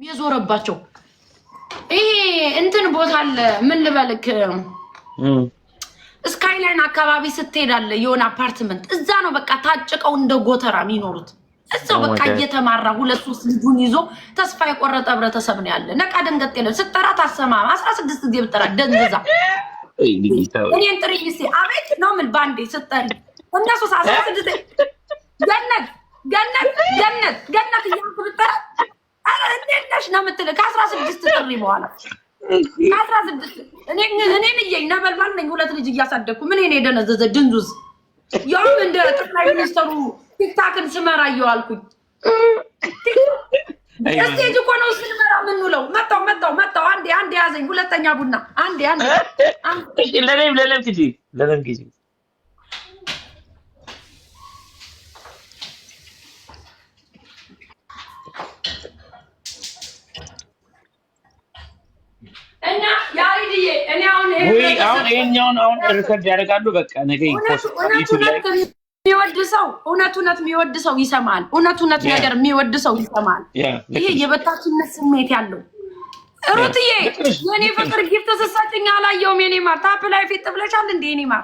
የዞረባቸው ይሄ እንትን ቦታ አለ። ምን ልበልክ ስካይላይን አካባቢ ስትሄዳለ የሆነ አፓርትመንት እዛ ነው በቃ ታጭቀው እንደ ጎተራ የሚኖሩት እዛው በቃ እየተማራ ሁለት ሶስት ልጁን ይዞ ተስፋ የቆረጠ ህብረተሰብ ነው ያለ። ነቃ ደንገጥ የለም። ስትጠራት አሰማማ 16 ጊዜ ብትጠራ ደንዝዛ እኔን ጥሪኝ እስኪ አቤት ነው ምን ባንዴ ስትጠሪ እነሱ 16 ገነት ገነት ገነት ገነት እያልኩ ብትጠራ አረ እንዴት ነሽ ነው የምትልህ ከ16 ጥሪ በኋላ 16 እኔ ነኝ ነበልባል ነኝ ሁለት ልጅ እያሳደግኩ ምን እኔ ደነዘዘ ድንዙዝ ያው እንደ ጠቅላይ ሚኒስተሩ ቲክታክን ስመራ እየዋልኩኝ እስቴጅ እኮ ነው ስንመራ የምንውለው። መጣው አንዴ ያዘኝ ሁለተኛ ቡና አንዴ ለለም ጊዜ እና ያሪድዬ እኔ አሁን ይሄኛውን ሪከርድ ያደርጋሉ። በቃ ነገ ዩቲዩብ ላይ የሚወድ ሰው ይሰማል። እውነት ነገር የሚወድ ሰው ይሰማል። ይሄ የበታችነት ስሜት ያለው ሩትዬ የኔ ፍቅር ጊፍት ተሰሳጭኛ አላየውም። የኔ ማር ታፕ ላይ ፊት ብለሻል እንዴ? የኔ ማር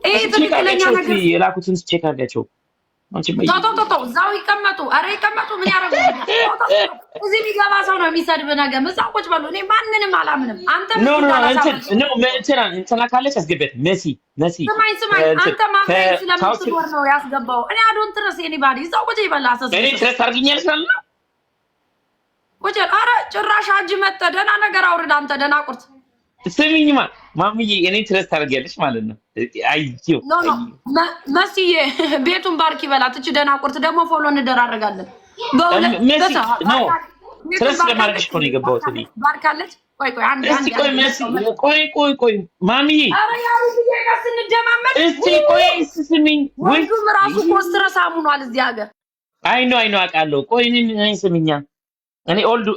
ይሄ ትክክለኛ ነገር የላኩትን ቼክ አድርጋቸው። ተው እዛው ይቀመጡ። አረ ይቀመጡ። ምን ያደርጉልኛል? እዚህ የሚገባ ሰው ነው የሚሰድብ ነገር እዛው ቁጭ በሉ። እኔ ማንንም አላምንም። አንተ እንትና ካለች አስገቢያት። መሲ ስማኝ አንተ ማፍረኝ ስለምትኖር ነው ያስገባው። እኔ አዶን ትረስ የኔ ባዲ እዛው ቁጭ ይበላ አሰስ እኔ ትረስ አድርጊኛል ስላለ ቁጭ። አረ ጭራሽ አጅ መጣ። ደህና ነገር አውርድ አንተ ደህና ቁርት። ስሚኝማ ማምዬ እኔ ትረስ ታደርጊያለሽ ማለት ነው። አይጂው መስዬ ቤቱን ባርክ ይበላት። እቺ ደህና ቁርት ደግሞ ፎሎ እንደራረጋለን። በእውነት ትረስ ለማድረግሽ እኮ ነው የገባሁት እኔ። ባርካለች። ቆይ አንዴ ቆይ ማምዬ አረ ያው ይሄ ስንጀማመጥ እስቲ ቆይ ስሚኝ ወንዱም ራሱ ኮስትረስ አሙኗል እዚህ ሀገር። አይ ነው አውቃለሁ። ቆይ እኔ ስሚኛ እኔ ኦልድ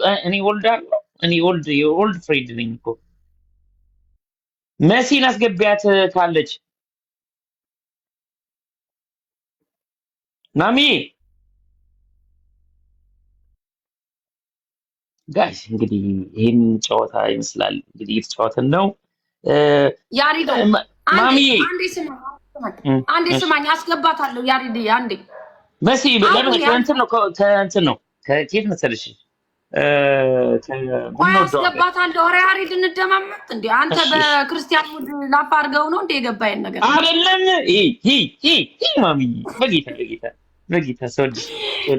ፍሬንድ ነኝ እኮ መሲን አስገቢያት ካለች ናሚ ጋይስ እንግዲህ ይሄን ጨዋታ ይመስላል እንግዲህ እየተጫወተን ነው። ያሪዶ ማሚ አንዴ ስማኝ አስገባታለሁ። ያሪዶ አንዴ መሲ ለምን እንትን ነው ከየት መሰለሽ አስገባታለሁ። ኧረ ያሪድ እንደማመጥ እንዴ አንተ በክርስቲያን ሙድ ላፍ አድርገው ነው እንዴ የገባኝ ነገር አይደለም። ማሚ በጌታ ሰውድ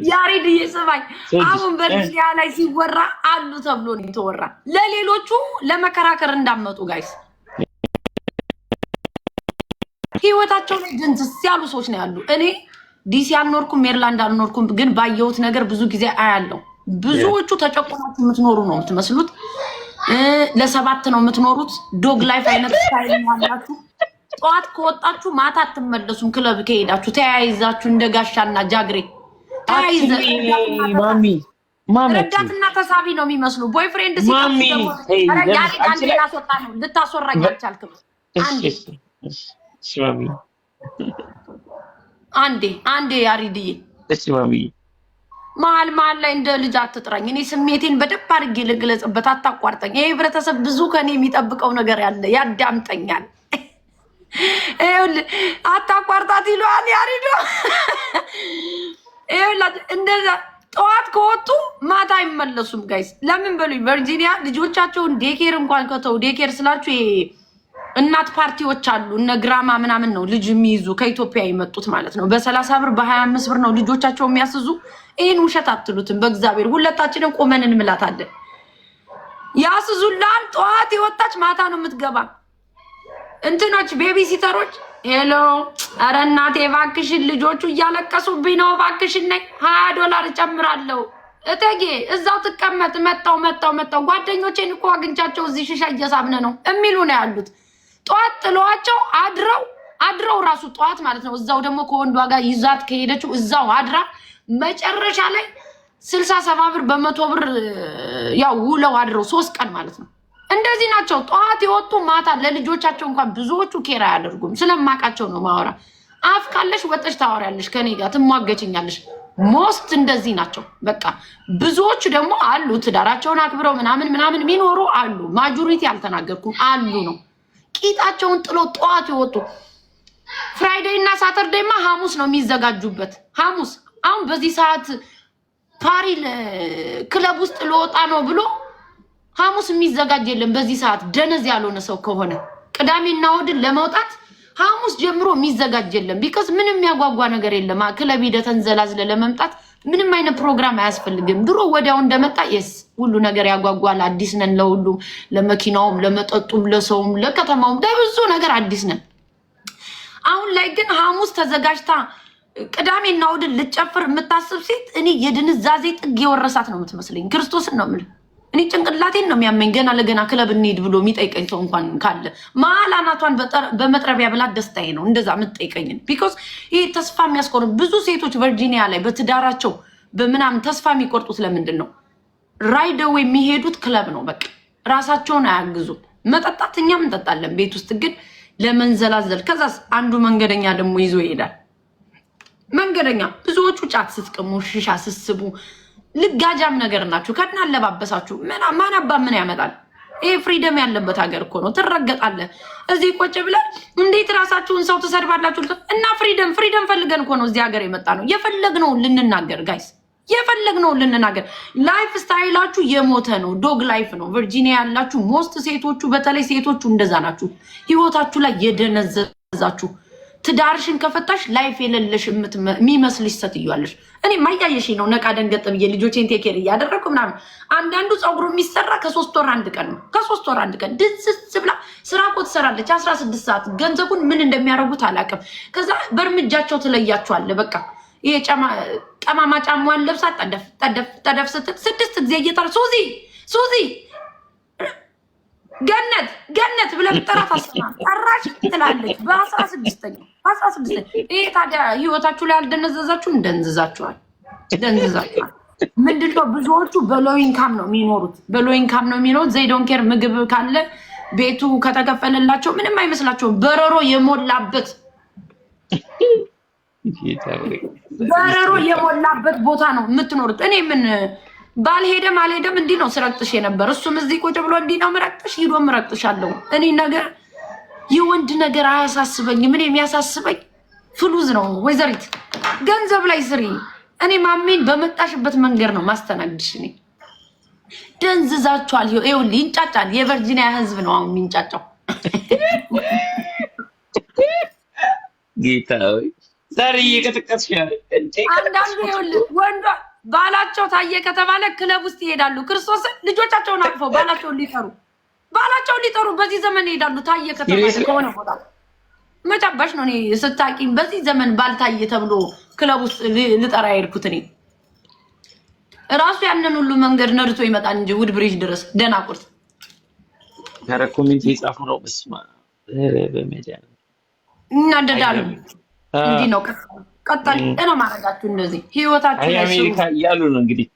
ያሪድ እየሰማኝ አሁን በሚዲያ ላይ ሲወራ አሉ ተብሎ ነው የተወራ። ለሌሎቹ ለመከራከር እንዳመጡ ጋይስ ህይወታቸው ላይ ድንዝስ ያሉ ሰዎች ነው ያሉ። እኔ ዲሲ አልኖርኩም ሜሪላንድ አልኖርኩም፣ ግን ባየሁት ነገር ብዙ ጊዜ አያለው። ብዙዎቹ ተጨቆናችሁ የምትኖሩ ነው የምትመስሉት። ለሰባት ነው የምትኖሩት። ዶግ ላይፍ አይነት ስታይል ያላችሁ። ጠዋት ከወጣችሁ ማታ አትመለሱም። ክለብ ከሄዳችሁ ተያይዛችሁ እንደ ጋሻና ጃግሬ ረዳትና ተሳቢ ነው የሚመስሉ። ቦይፍሬንድ ሲያስወጣ ነው ልታስወራኝ አልቻልክም። አንዴ ያሪድዬ መሀል ላይ እንደ ልጅ አትጥራኝ። እኔ ስሜቴን በደንብ አድርጌ ልግለጽበት፣ አታቋርጠኝ። ይሄ ህብረተሰብ ብዙ ከኔ የሚጠብቀው ነገር ያለ ያዳምጠኛል። አታቋርጣት ይለዋል ያሪዶ። እንደዛ ጠዋት ከወጡ ማታ አይመለሱም ጋይስ። ለምን በሉኝ። ቨርጂኒያ ልጆቻቸውን ዴኬር እንኳን ከተው ዴኬር ስላችሁ ይሄ እናት ፓርቲዎች አሉ እነ ግራማ ምናምን ነው ልጅ የሚይዙ ከኢትዮጵያ የመጡት ማለት ነው። በ30 ብር በ25 ብር ነው ልጆቻቸው የሚያስዙ። ይሄን ውሸት አትሉትም። በእግዚአብሔር ሁለታችንን ቆመን እንምላታለን። ያስዙላን። ጠዋት የወጣች ማታ ነው የምትገባ። እንትኖች ቤቢ ሲተሮች ሄሎ፣ ኧረ እናቴ እባክሽን ልጆቹ እያለቀሱብኝ ነው እባክሽን ነኝ $20 እጨምራለሁ እቴጌ እዛው ትቀመጥ። መጣው ጓደኞቼን እኮ አግኝቻቸው እዚህ ሽሻ እየሳብነ ነው የሚሉ ነው ያሉት። ጠዋት ጥለዋቸው አድረው ራሱ ጠዋት ማለት ነው። እዛው ደግሞ ከወንዷ ጋር ይዛት ከሄደችው እዛው አድራ መጨረሻ ላይ 60-70 ብር በ100 ብር ያው ውለው አድረው 3 ቀን ማለት ነው። እንደዚህ ናቸው። ጠዋት የወጡ ማታ ለልጆቻቸው እንኳን ብዙዎቹ ኬራ አያደርጉም። ስለማቃቸው ነው ማወራ። አፍ ካለሽ ወጥሽ ታወሪያለሽ፣ ከኔ ጋር ትሟገችኛለሽ። ሞስት እንደዚህ ናቸው። በቃ ብዙዎች ደግሞ አሉ ትዳራቸውን አክብረው ምናምን የሚኖሩ አሉ። ማጆሪቲ አልተናገርኩም አሉ ነው ቂጣቸውን ጥሎ ጠዋት ይወጡ። ፍራይዴይ እና ሳተርዴይማ ሐሙስ ነው የሚዘጋጁበት። ሐሙስ አሁን በዚህ ሰዓት ፓሪ ክለብ ውስጥ ለወጣ ነው ብሎ ሐሙስ የሚዘጋጅ የለም። በዚህ ሰዓት ደነዝ ያልሆነ ሰው ከሆነ ቅዳሜና እሑድን ለመውጣት ሐሙስ ጀምሮ የሚዘጋጅ የለም። ቢካዝ ምንም የሚያጓጓ ነገር የለም። ክለብ ሂደህ ተንዘላዝለህ ለመምጣት ምንም አይነት ፕሮግራም አያስፈልግም። ድሮ ወዲያው እንደመጣ ሁሉ ነገር ያጓጓል። አዲስ ነን ለሁሉ፣ ለመኪናውም፣ ለመጠጡም፣ ለሰውም፣ ለከተማውም ለብዙ ነገር አዲስ ነን። አሁን ላይ ግን ሐሙስ ተዘጋጅታ ቅዳሜና እሑድን ልጨፍር የምታስብ ሴት እኔ የድንዛዜ ጥግ የወረሳት ነው የምትመስለኝ። ክርስቶስን ነው የምልህ። እኔ ጭንቅላቴን ነው የሚያመኝ። ገና ለገና ክለብ እንሂድ ብሎ የሚጠይቀኝ ሰው እንኳን ካለ መሀል አናቷን በመጥረቢያ ብላት ደስታዬ ነው እንደዛ የምትጠይቀኝን። ቢኮዝ ይሄ ተስፋ የሚያስቆርጥ ብዙ ሴቶች ቨርጂኒያ ላይ በትዳራቸው በምናምን ተስፋ የሚቆርጡት ለምንድን ነው? ራይደው የሚሄዱት ክለብ ነው። በቃ ራሳቸውን አያግዙም። መጠጣት እኛም እንጠጣለን ቤት ውስጥ ግን ለመንዘላዘል። ከዛስ አንዱ መንገደኛ ደግሞ ይዞ ይሄዳል። መንገደኛ ብዙዎቹ ጫት ስትቅሙ፣ ሽሻ ስትስቡ ልጋጃም ነገር ናችሁ። ከና አለባበሳችሁ ማናባ ምን ያመጣል? ይሄ ፍሪደም ያለበት ሀገር እኮ ነው። ትረገጣለህ። እዚህ ቁጭ ብለን እንዴት ራሳችሁን ሰው ትሰድባላችሁ? እና ፍሪደም ፈልገን እኮ ነው እዚህ ሀገር የመጣ ነው። የፈለግነውን ልንናገር ጋይስ፣ የፈለግነውን ልንናገር። ላይፍ ስታይላችሁ የሞተ ነው። ዶግ ላይፍ ነው። ቨርጂኒያ ያላችሁ ሞስት ሴቶቹ፣ በተለይ ሴቶቹ እንደዛ ናችሁ። ህይወታችሁ ላይ የደነዘዛችሁ ትዳርሽን ከፈታሽ ላይፍ የሌለሽ የሚመስልሽ ሴትዮዋለሽ። እኔ ማያየሽ ነው ነቃ ደንገጥ ብዬ ልጆቼን ቴኬር እያደረግኩ ምናምን። አንዳንዱ ፀጉሩ የሚሰራ ከ3 ወር አንድ ቀን ነው። ከ3 ወር አንድ ቀን ድንስስ ብላ ስራ እኮ ትሰራለች 16 ሰዓት። ገንዘቡን ምን እንደሚያደርጉት አላውቅም። ከዛ በእርምጃቸው ትለያቸዋለህ። በቃ ይሄ ጠማማ ጫማዋን ለብሳ ጠደፍ ስትል 6 ጊዜ እየጠራ ሱዚ ገነት ብለህ ጥራት አሰማ ጠራሽ ትላለች። በ16ኛው ይሄ ታዲያ ህይወታችሁ ላይ አልደነዘዛችሁ? እንደንዝዛችኋል። ምንድነው ብዙዎቹ በሎው ኢንካም ነው የሚኖሩት። ዘይዶን ኬር ምግብ ካለ ቤቱ ከተከፈለላቸው ምንም አይመስላቸውም። በረሮ የሞላበት ቦታ ነው የምትኖሩት። እኔ ምን ባልሄደም አልሄደም እንዲህ ነው ስረቅጥሽ የነበር። እሱም እዚህ ቁጭ ብሎ እንዲህ ነው ምረቅጥሽ፣ ሂዶ ምረቅጥሻለሁ። እኔ ነገር የወንድ ነገር አያሳስበኝም። ምን የሚያሳስበኝ ፍሉዝ ነው። ወይዘሪት ገንዘብ ላይ ስሪ። እኔ ማሜን በመጣሽበት መንገድ ነው ማስተናግድሽ። እኔ ደንዝዛችኋል። ይኸውልህ ይንጫጫል። የቨርጂኒያ ህዝብ ነው አሁን የሚንጫጫው። ጌታዊ ዛሬ እየቀጠቀጥሽ ያለ አንዳንዱ ይኸውልህ ወንዷ ባላቸው ታየ ከተባለ ክለብ ውስጥ ይሄዳሉ። ክርስቶስን ልጆቻቸውን አቅፈው ባላቸውን ሊጠሩ በዚህ ዘመን ይሄዳሉ። ታየ ከተባለ ከሆነ ቦታ መጫባሽ ነው። እኔ ስታቂም በዚህ ዘመን ባልታየ ተብሎ ክለብ ውስጥ ልጠራ የሄድኩት እኔ ራሱ ያንን ሁሉ መንገድ ነርቶ ይመጣል እንጂ ውድ ብሪጅ ድረስ ደናቁርት ጋር ኮሜንት ይጻፉ ነው። በስማ በሜዲያ እናደዳሉ። እንዲህ ነው ቀጣይ ነው ማረጋችሁ። እንደዚህ ህይወታችሁ ላይ አሜሪካ ያሉ ነው እንግዲህ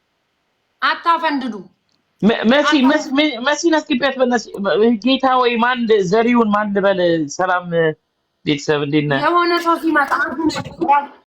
አታፈንድዱ። መሲን አስገቢያት በእናትሽ ጌታ ወይ ማን ዘሪውን ማን ልበል? ሰላም ቤተሰብ እንዴት ነህ? የሆነ ሰው ሲመጣ